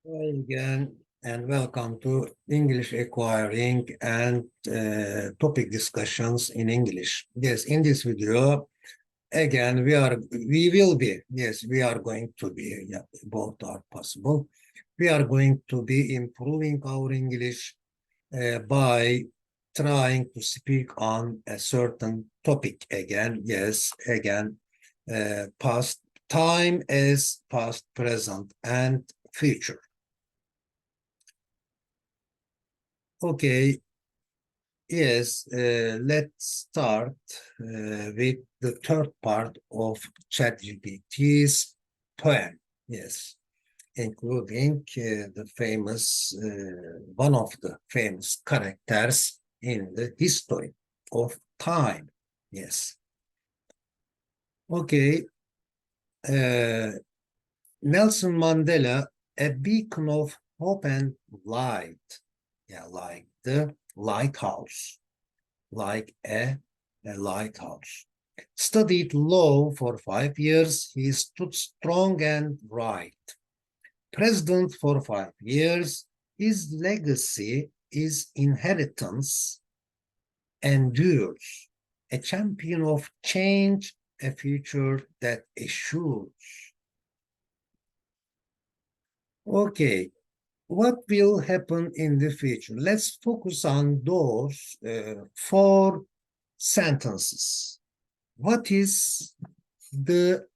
Hi again, and welcome to English acquiring and topic discussions in English. Yes, in this video, again, we are going to be, yeah, both are possible. We are going to be improving our English by trying to speak on a certain topic again. Yes, again, past time is past, present, and future. Okay, yes, let's start with the third part of ChatGPT's poem. Yes, including the famous, one of the famous characters in the history of time. Yes. Okay, uh, Nelson Mandela, a beacon of hope and light. Yeah, like the lighthouse. Like a lighthouse. Studied law for 5 years, he stood strong and right. President for 5 years, his legacy, his inheritance endures. A champion of change, a future that assures. Okay, what will happen in the future? Let's focus on those four sentences. What is the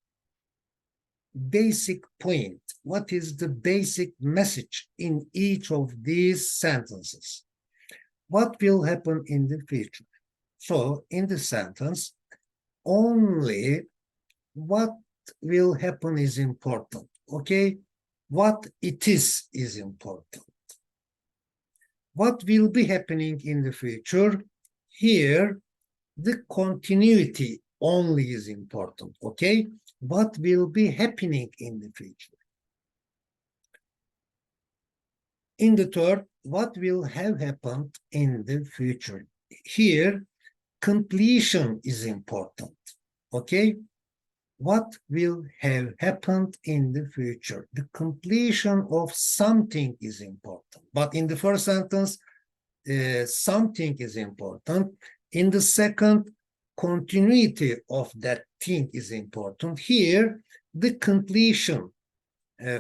basic point? What is the basic message in each of these sentences? What will happen in the future? So, in the sentence, only what will happen is important, okay? What it is important. What will be happening in the future? Here, the continuity only is important, okay? What will be happening in the future? In the third, what will have happened in the future? Here, completion is important, okay? What will have happened in the future? The completion of something is important. But in the first sentence, something is important. In the second, continuity of that thing is important. Here, the completion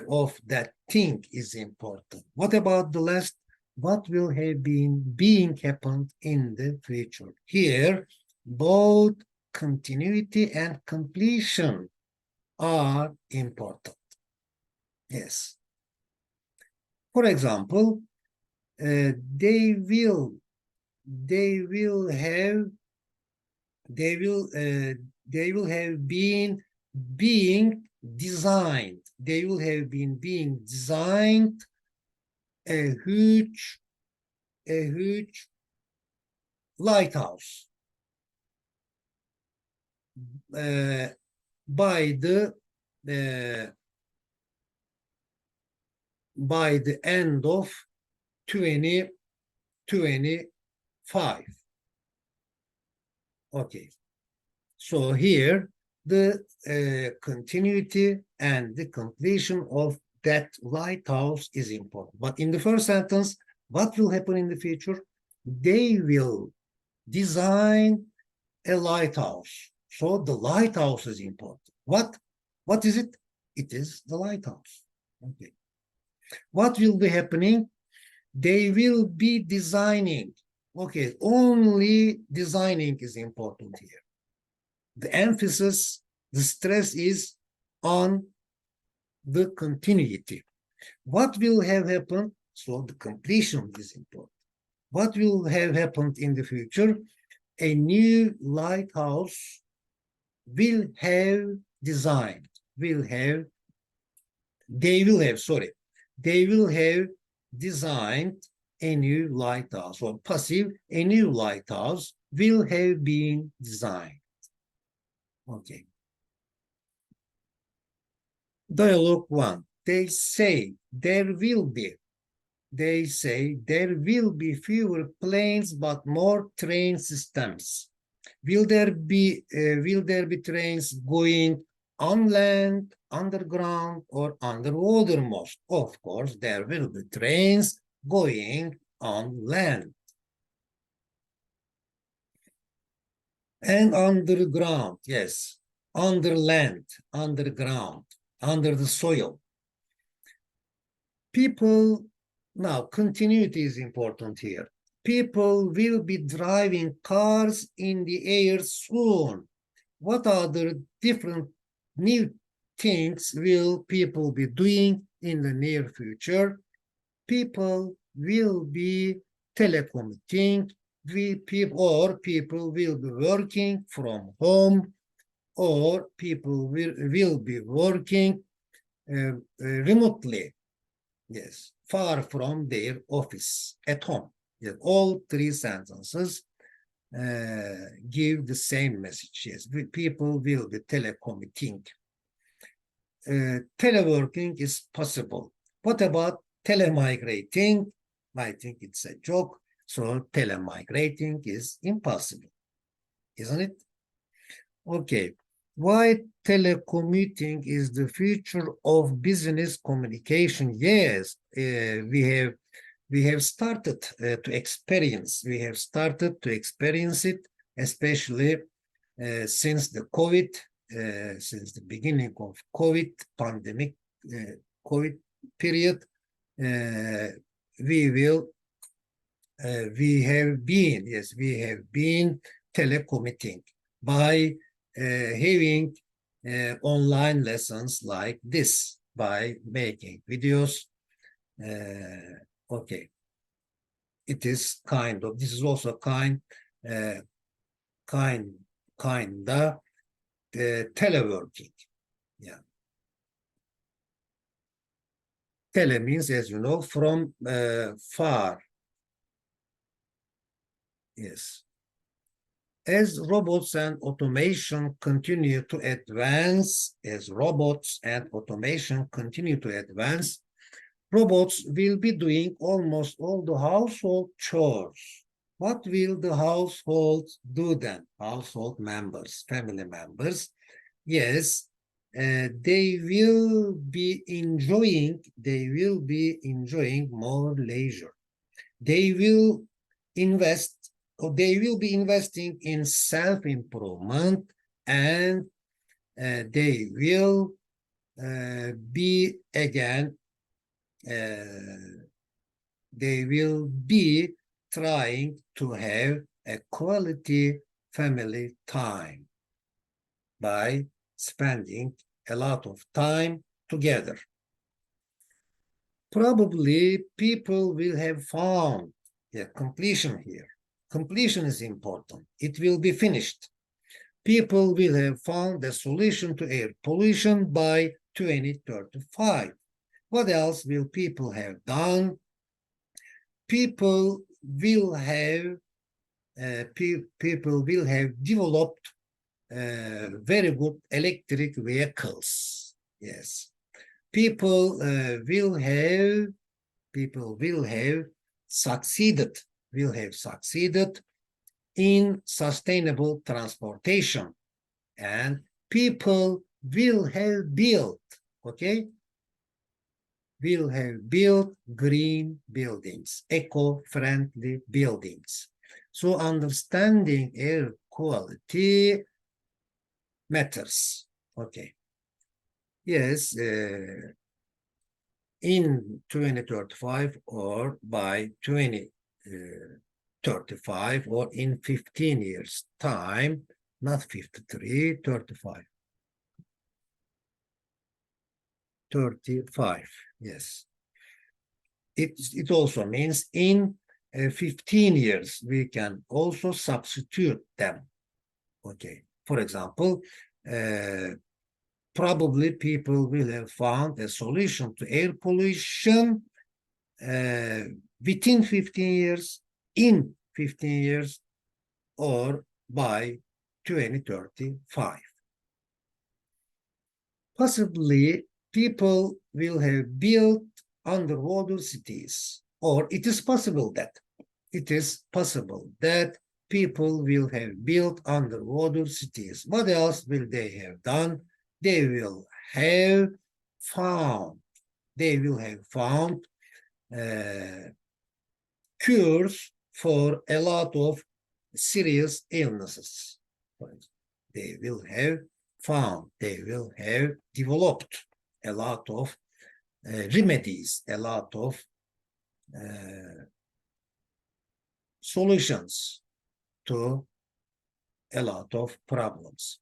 of that thing is important. What about the last? What will have been being happened in the future? Here, both continuity and completion are important. Yes. For example, they will have been being designed. They will have been being designed a huge lighthouse by the end of 2025. Okay, so here the continuity and the completion of that lighthouse is important. But in the first sentence, what will happen in the future? They will design a lighthouse. So the lighthouse is important. What is it? It is the lighthouse. Okay. What will be happening? They will be designing. Okay, only designing is important here. The emphasis, the stress is on the continuity. What will have happened? So the completion is important. What will have happened in the future? A new lighthouse will have designed, they will have designed a new lighthouse, or passive, a new lighthouse will have been designed. Okay. Dialogue 1. They say there will be fewer planes but more train systems. Will there be trains going on land, underground, or underwater most. Of course, there will be trains going on land. And underground, yes, under land, underground, under the soil. People, now continuity is important here. People will be driving cars in the air soon. What other different new things will people be doing in the near future? People will be telecommuting, or people will be working from home, or people will be working remotely, yes, far from their office, at home. Yes, all three sentences give the same message. Yes, people will be telecommuting. Teleworking is possible. What about telemigrating? I think it's a joke. So telemigrating is impossible, isn't it? Okay. Why telecommuting is the future of business communication? Yes, we have started to experience. We have started to experience it, especially since the COVID, since the beginning of COVID pandemic, COVID period. We will, we have been, yes, we have been telecommuting by having online lessons like this, by making videos. Okay, it is kind of, this is also kinda teleworking. Yeah. Tele means, as you know, from far. Yes. As robots and automation continue to advance, robots will be doing almost all the household chores. What will the household do then? Household members, family members. Yes, they will be enjoying more leisure. They will invest, or they will be investing in self-improvement, and they will be again, they will be trying to have a quality family time by spending a lot of time together. Probably people will have found completion here. Completion is important. It will be finished. People will have found a solution to air pollution by 2035. What else will people have done? People will have developed very good electric vehicles. Yes, people will have succeeded in sustainable transportation, and people will have built green buildings, eco-friendly buildings. So understanding air quality matters. Okay. Yes, in 2035 or by 2035 or in 15 years time, not 53, 35. 35, yes. It also means in 15 years, we can also substitute them. Okay, for example, probably people will have found a solution to air pollution within 15 years, in 15 years, or by 2035. Possibly, people will have built underwater cities, or it is possible that people will have built underwater cities. What else will they have done? they will have found, uh, cures for a lot of serious illnesses. They will have found, they will have developed a lot of remedies, a lot of solutions to a lot of problems.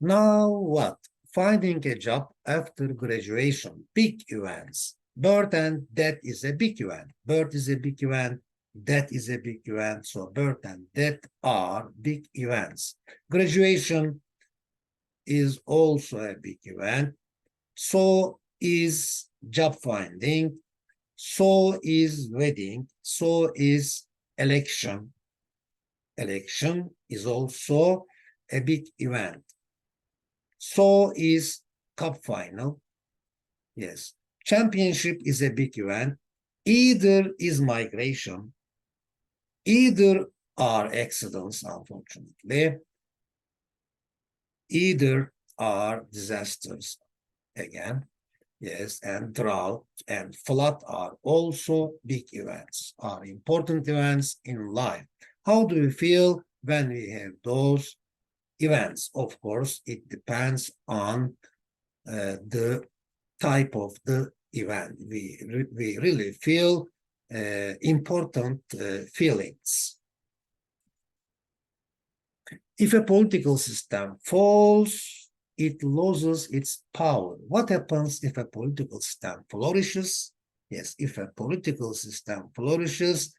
Now what? Finding a job after graduation, big events. Birth and death is a big event. Birth is a big event. Death is a big event. So birth and death are big events. Graduation is also a big event. So is job finding. So is wedding. So is election. Election is also a big event. So is cup final. Yes. Championship is a big event. Either is migration. Either are accidents, unfortunately. Either are disasters again. Yes, and drought and flood are also big events, are important events in life. How do we feel when we have those events? Of course, it depends on the type of the event. We really feel important feelings. If a political system falls, it loses its power. What happens if a political system flourishes? Yes, if a political system flourishes,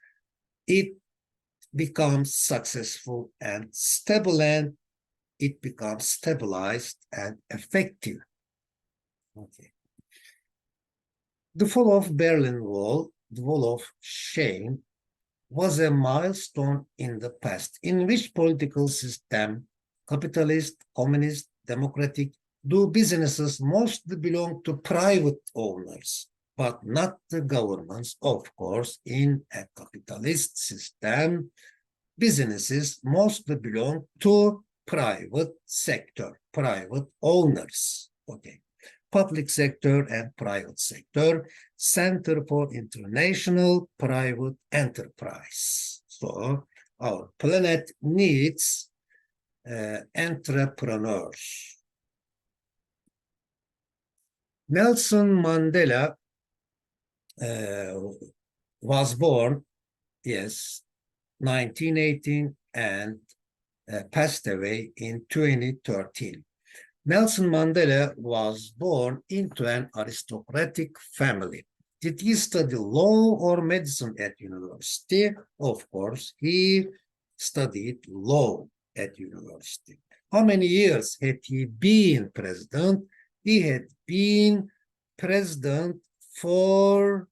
it becomes successful and stable, and it becomes stabilized and effective. Okay. The fall of Berlin Wall, the wall of shame, was a milestone in the past. In which political system, capitalist, communist, democratic, do businesses mostly belong to private owners, but not the governments? Of course, in a capitalist system, businesses mostly belong to private sector, private owners. Okay. Public sector and private sector, Center for International Private Enterprise. So our planet needs entrepreneurs. Nelson Mandela was born, yes, 1918 and passed away in 2013. Nelson Mandela was born into an aristocratic family. Did he study law or medicine at university? Of course, he studied law at university. How many years had he been president? He had been president for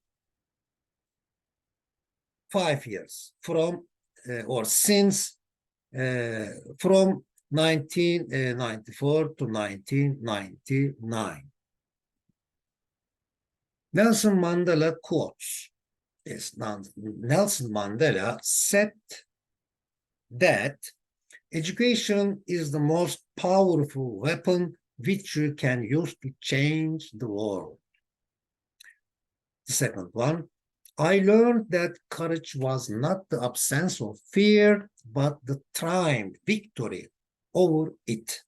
5 years, from or since from 1994 to 1999. Nelson Mandela quotes. Yes, Nelson Mandela said that education is the most powerful weapon which you can use to change the world. The second one, I learned that courage was not the absence of fear, but the triumph, victory over it.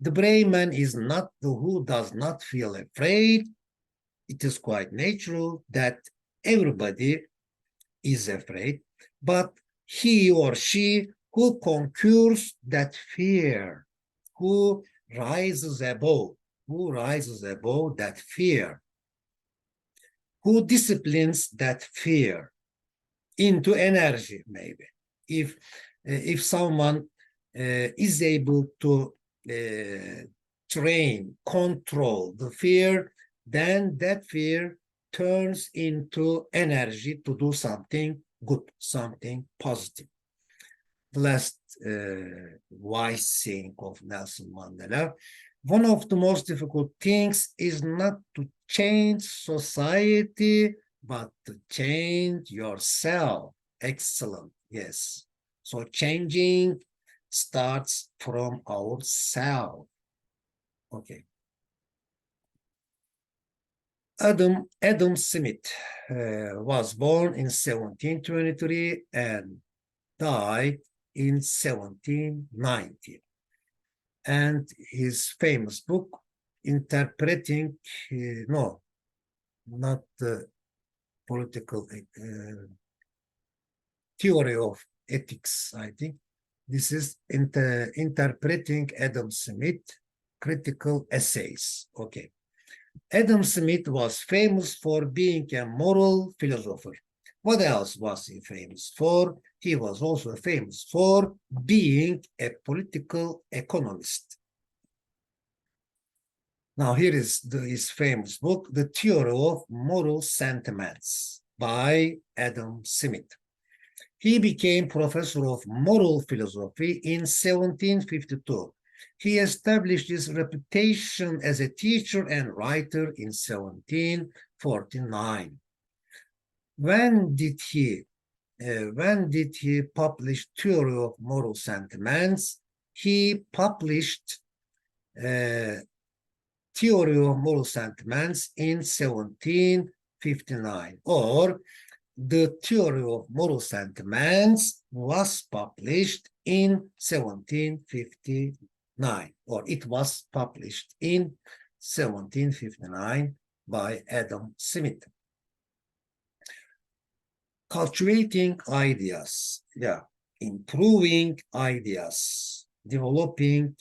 The brave man is not the who does not feel afraid. It is quite natural that everybody is afraid, but he or she who conquers that fear, who rises above that fear, who disciplines that fear into energy, maybe. If someone is able to train, control the fear, then that fear turns into energy to do something good, something positive. The last wise saying of Nelson Mandela, one of the most difficult things is not to change society, but to change yourself. Excellent, yes. So changing starts from ourselves. Okay. Adam Smith was born in 1723 and died in 1790. And his famous book, Interpreting, no, not the political theory of ethics, I think. This is Interpreting Adam Smith, Critical Essays. Okay. Adam Smith was famous for being a moral philosopher. What else was he famous for? He was also famous for being a political economist. Now, here is his famous book, The Theory of Moral Sentiments by Adam Smith. He became professor of moral philosophy in 1752. He established his reputation as a teacher and writer in 1749. When did he publish Theory of Moral Sentiments? He published Theory of Moral Sentiments in 1759, or the Theory of Moral Sentiments was published in 1759, or it was published in 1759 by Adam Smith. Cultivating ideas, improving ideas, developing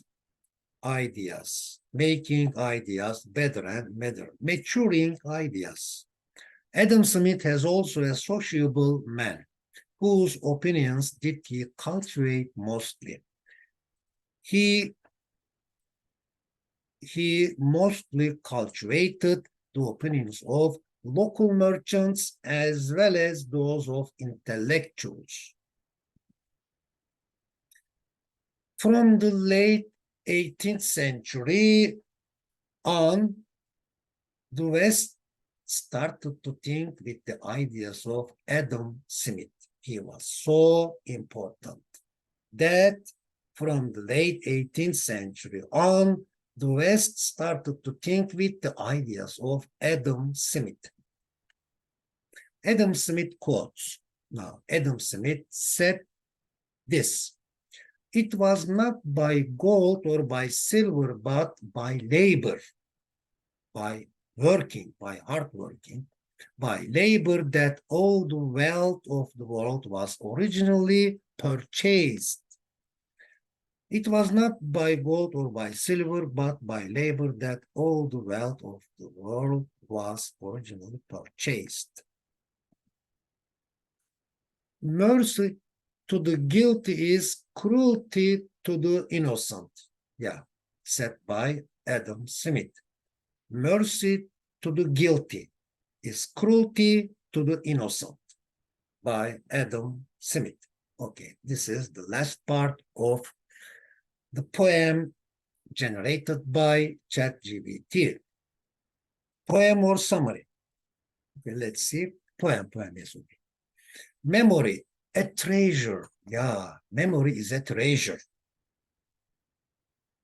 ideas, making ideas better and better, maturing ideas. Adam Smith has also a sociable man whose opinions did he cultivate mostly. He mostly cultivated the opinions of local merchants as well as those of intellectuals. From the late 18th century on, the West started to think with the ideas of Adam Smith. He was so important that from the late 18th century on, the West started to think with the ideas of Adam Smith. Adam Smith quotes. Now, Adam Smith said this: "It was not by gold or by silver, but by labor, by working, by hard working, by labor that all the wealth of the world was originally purchased. It was not by gold or by silver, but by labor that all the wealth of the world was originally purchased." Mercy to the guilty is cruelty to the innocent. Said by Adam Smith. Mercy to the guilty is cruelty to the innocent by Adam Smith. Okay, this is the last part of the poem generated by ChatGPT. Poem or summary? Okay, let's see. Poem, yes. Okay. Memory, a treasure. Memory is a treasure.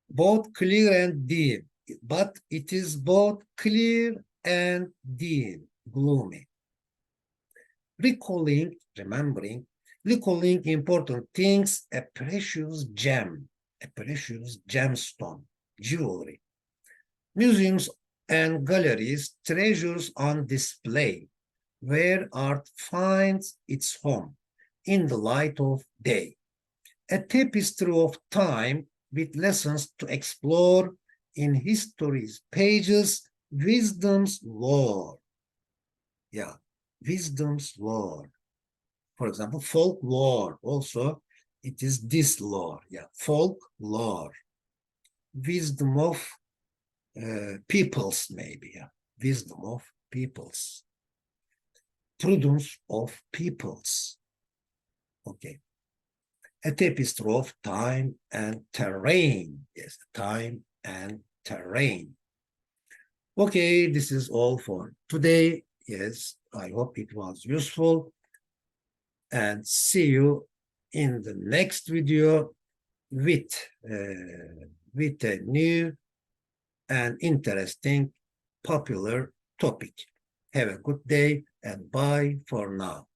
Both clear and dim, but it is both clear and dim, gloomy. Recalling, remembering, recalling important things, a precious gem, a precious gemstone, jewelry. Museums and galleries, treasures on display, where art finds its home in the light of day. A tapestry of time with lessons to explore in history's pages, wisdom's lore. Wisdom's lore. For example, folklore also, it is this lore, folklore. Wisdom of peoples, maybe, wisdom of peoples. Prudence of peoples. Okay. A tapestry of time and terrain. Yes, time and terrain. Okay, this is all for today. Yes, I hope it was useful. And see you in the next video with a new and interesting popular topic. Have a good day and bye for now.